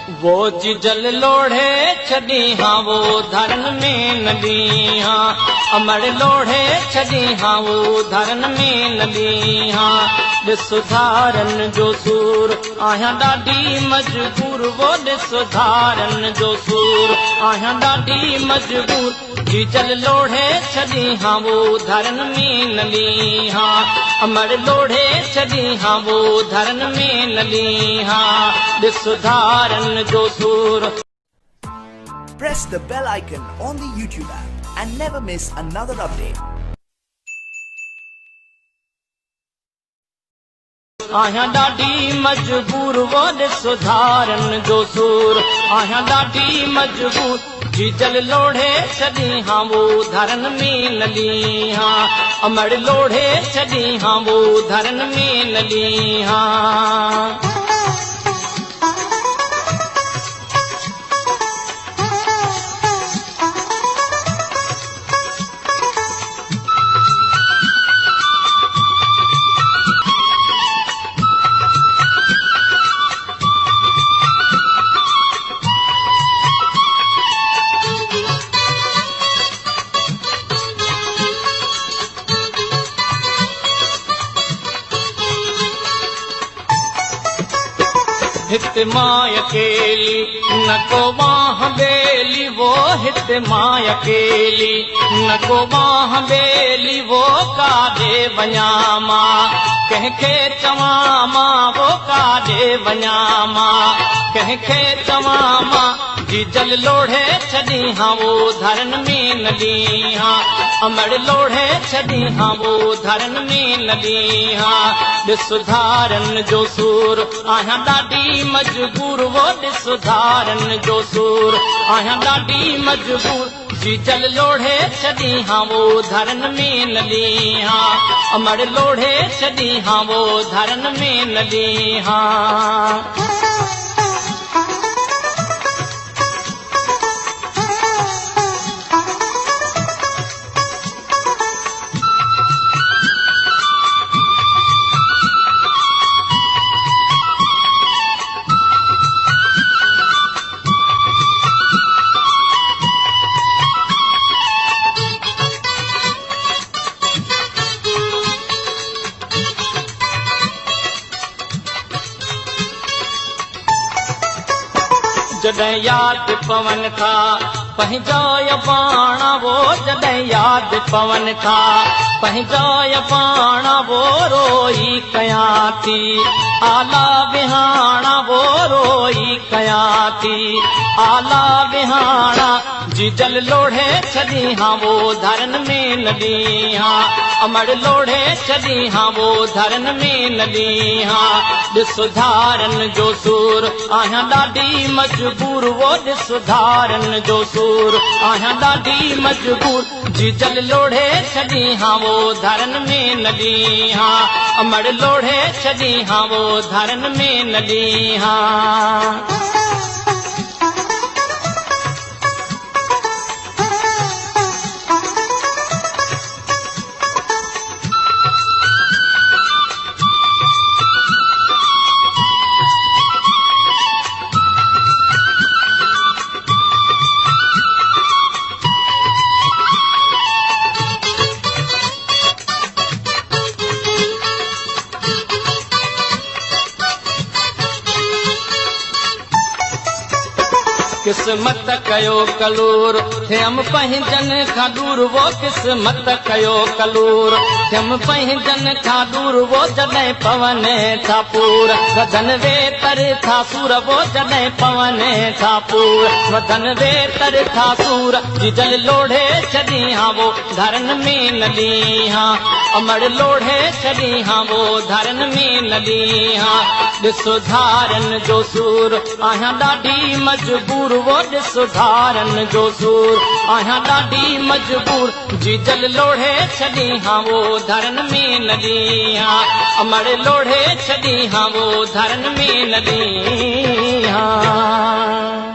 वो जिजल लोढ़े छॾी हाँ वो धरन में नदी हाँ, अमर लोढ़े छॾी हाँ वो धरन में नदी हाँ। सुधारन जो सूर आहियां ॾाढी मजबूर, वो सुधारन जो सूर आहियां ॾाढी मजबूर। जिजल लोढ़े छॾी हाँ वो धरन में नदी हाँ, अमर लोढ़े छॾी हाँ वो धरन में नदी हाँ। सुधारन जो सूर। Press the bell icon on the YouTube app and never miss another update. आहियां ॾाढी मजबूर, वो सुधारन जो सूर आहियां ॾाढी मजबूर। जिजल लोढ़े छॾी हाँ वो धरन में नदी हाँ, अमर लोढ़े छॾी हाँ वो धरन में नदी हाँ। हित माय अकेली न को बाह बेली, वो हित माय अकेली न को बाह बेली। वो काॾे वञा मां कंहिंखे चवां मां, वो काॾे वञा मां कंहिंखे चवां मां। जिजल लोढ़े छॾी हाँ वो धरन में नदी हाँ, अमर लोढ़े छॾी हाँ वो धरन में नदी हाँ। सुधारन जो सूर आहियां ॾाढी मजबूर, वो सुधारन जो सूर आहियां ॾाढी मजबूर। जिजल लोढ़े छॾी हाँ वो धरन में नदी हाँ, अमर लोढ़े छॾी हाँ वो धरन में नदी हाँ। जॾहिं याद पवन था पंहिंजो पाणा, वो जॾहिं याद पवन था पंहिंजो पाणा। वो रोई कयां थी आला बिहाणा, वो रोई कयां थी आला बिहाणा। जिजल लोढ़े छॾी हाँ वो धरन में नदी हाँ, अमर लोढ़े छॾी हाँ वो धरन में नदी हाँ। सुधारन जो सूर आहियां ॾाढी मजबूर, वो सुधारन जो सूर आहियां ॾाढी मजबूर। जिजल लोढ़े छॾी हाँ वो धरन में नदी हाँ, अमर लोढ़े छॾी हाँ वो धरन में नदी हाँ। किस्मत कयो कलूर थियम पंहिंजन खां दूर, वो किस्मत कयो कलूर थियम पंहिंजन खां दूर। वो जॾहिं पवन था पूर वधन वे तर था सूर, वो जॾहिं पवन था पूर वधन वे तर था सूर। जिजल लोढ़े छॾी हाँ वो धरन में नदी हाँ, अमर लोढ़े छॾी हाँ वो धरन में नदी हाँ। सुधारन जो सूर आहियां ॾाढी मजबूर, वो सुधारन जो सूर आहियां ॾाढी मजबूर। जिजल लोढ़े छॾी हाँ वो धरन में नदी हाँ, अमर लोढ़े छॾी हाँ वो धरन में नदी हाँ।